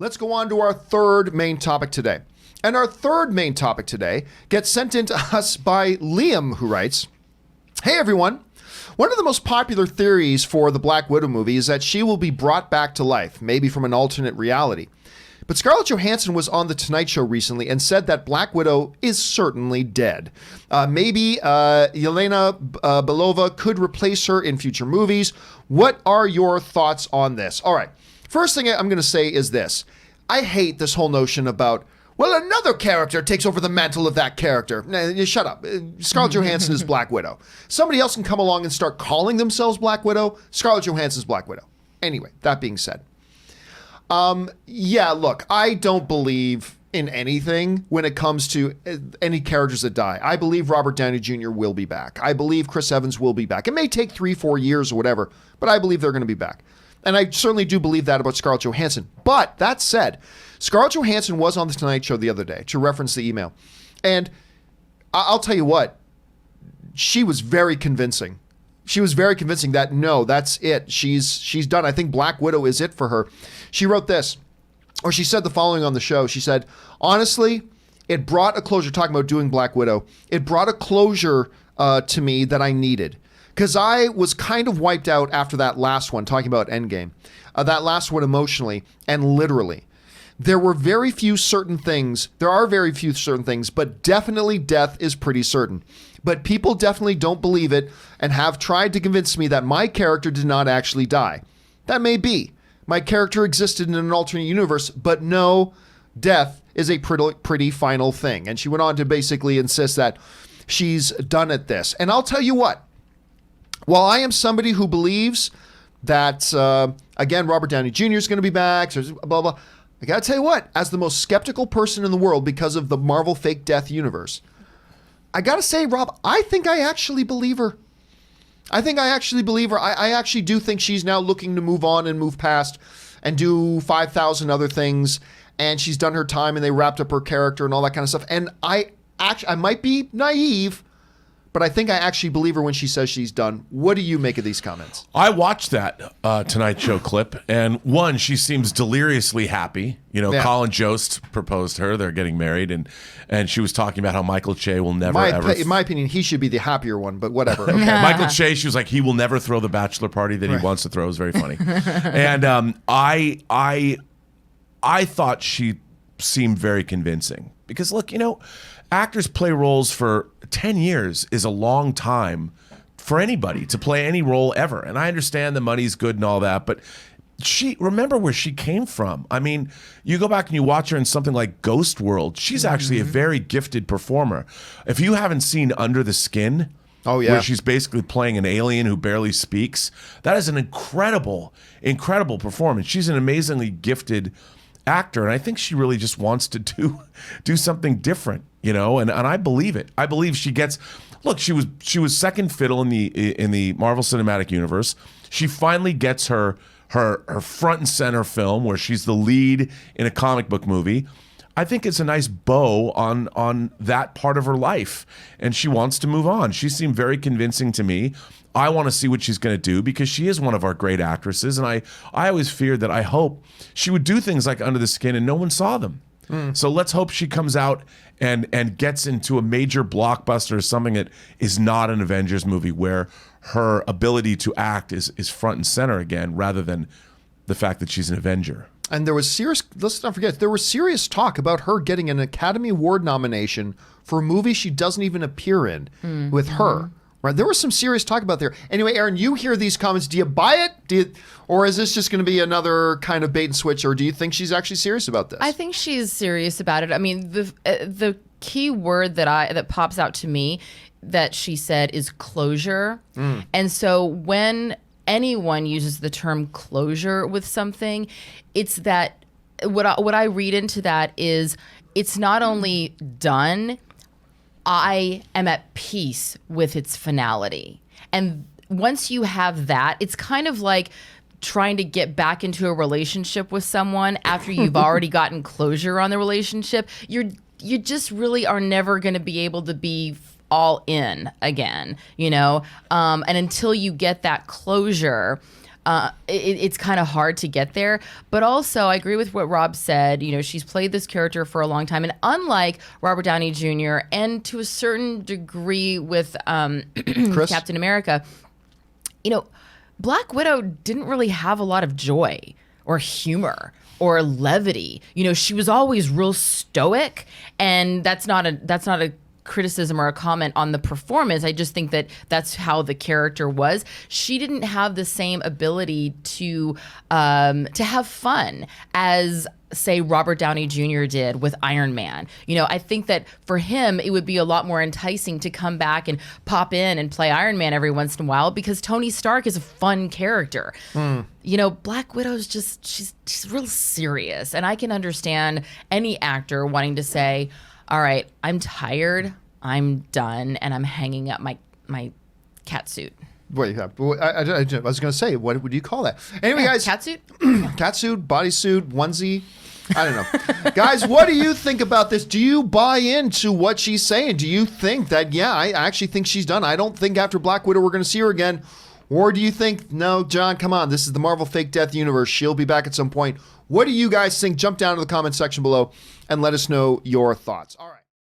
Let's go on to our third main topic today. And our third main topic today gets sent in to us by Liam, who writes, "Hey everyone, one of the most popular theories for the Black Widow movie is that she will be brought back to life, maybe from an alternate reality. But Scarlett Johansson was on The Tonight Show recently and said that Black Widow is certainly dead. Maybe Yelena Belova could replace her in future movies. What are your thoughts on this?" All right. First thing I'm going to say is this. I hate this whole notion about, well, another character takes over the mantle of that character. Nah, shut up. Scarlett Johansson is Black Widow. Somebody else can come along and start calling themselves Black Widow. Scarlett Johansson's Black Widow. Anyway, that being said. Yeah, look, I don't believe in anything when it comes to any characters that die. I believe Robert Downey Jr. will be back. I believe Chris Evans will be back. It may take 3-4 years or whatever, but I believe they're going to be back. And I certainly do believe that about Scarlett Johansson. But that said, Scarlett Johansson was on The Tonight Show the other day, to reference the email. And I'll tell you what, she was very convincing. She was very convincing that, no, that's it. She's done. I think Black Widow is it for her. She wrote this, or she said the following on the show. She said, honestly, it brought a closure, talking about doing Black Widow, it brought a closure to me that I needed. Because I was kind of wiped out after that last one, talking about Endgame. That last one emotionally and literally. There are very few certain things, but definitely death is pretty certain. But people definitely don't believe it and have tried to convince me that my character did not actually die. That may be. My character existed in an alternate universe, but no, death is a pretty final thing. And she went on to basically insist that she's done at this. And I'll tell you what, while I am somebody who believes that, again, Robert Downey Jr. is going to be back, so blah, blah, I got to tell you what, as the most skeptical person in the world because of the Marvel fake death universe, I got to say, Rob, I think I actually believe her. I actually do think she's now looking to move on and move past and do 5,000 other things. And she's done her time and they wrapped up her character and all that kind of stuff. And I might be naive, but I think I actually believe her when she says she's done. What do you make of these comments? I watched that Tonight Show clip, and one, she seems deliriously happy. You know, yeah. Colin Jost proposed her. They're getting married, and she was talking about how Michael Che will never ever... In my opinion, he should be the happier one, but whatever. Okay. Michael Che, she was like, he will never throw the bachelor party that he wants to throw. It was very funny. And I thought she seemed very convincing. Because, look, you know, actors play roles for 10 years is a long time for anybody to play any role ever. And I understand the money's good and all that, but remember where she came from. I mean, you go back and you watch her in something like Ghost World. She's actually a very gifted performer. If you haven't seen Under the Skin, where she's basically playing an alien who barely speaks, that is an incredible performance. She's an amazingly gifted actor, and I think she really just wants to do something different, you know, and I believe it. I believe she gets... Look, she was second fiddle in the Marvel Cinematic Universe. She finally gets her front and center film where she's the lead in a comic book movie. I think it's a nice bow on that part of her life, and she wants to move on. She seemed very convincing to me. I want to see what she's going to do because she is one of our great actresses, and I always feared that I hope she would do things like Under the Skin and no one saw them. So let's hope she comes out and gets into a major blockbuster or something that is not an Avengers movie where her ability to act is front and center again rather than the fact that she's an Avenger. And let's not forget, there was serious talk about her getting an Academy Award nomination for a movie she doesn't even appear in with her. Right, there was some serious talk about there. Anyway, Erin, you hear these comments. Do you buy it? Or is this just going to be another kind of bait and switch? Or do you think she's actually serious about this? I think she's serious about it. I mean, the key word that pops out to me that she said is closure. And so when anyone uses the term closure with something, it's that what I read into that is it's not only done, I am at peace with its finality. And once you have that, it's kind of like trying to get back into a relationship with someone after you've already gotten closure on the relationship. You just really are never going to be able to be all in again, you know? And until you get that closure, it's kind of hard to get there. But also, I agree with what Rob said. You know, she's played this character for a long time. And unlike Robert Downey Jr. and to a certain degree with Captain America, you know, Black Widow didn't really have a lot of joy or humor or levity. You know, she was always real stoic, and that's not a criticism or a comment on the performance. I just think that that's how the character was. She didn't have the same ability to have fun as, say, Robert Downey Jr. did with Iron Man. You know, I think that for him, it would be a lot more enticing to come back and pop in and play Iron Man every once in a while, because Tony Stark is a fun character. You know, Black Widow's just, she's real serious. And I can understand any actor wanting to say, all right, I'm tired, I'm done, and I'm hanging up my cat suit. Wait, I was going to say, what would you call that? Anyway, guys. Cat suit? Cat suit, bodysuit, onesie. I don't know. Guys, what do you think about this? Do you buy into what she's saying? Do you think that, yeah, I actually think she's done. I don't think after Black Widow we're going to see her again. Or do you think, no, John, come on, this is the Marvel Fake Death universe. She'll be back at some point. What do you guys think? Jump down to the comment section below and let us know your thoughts. All right.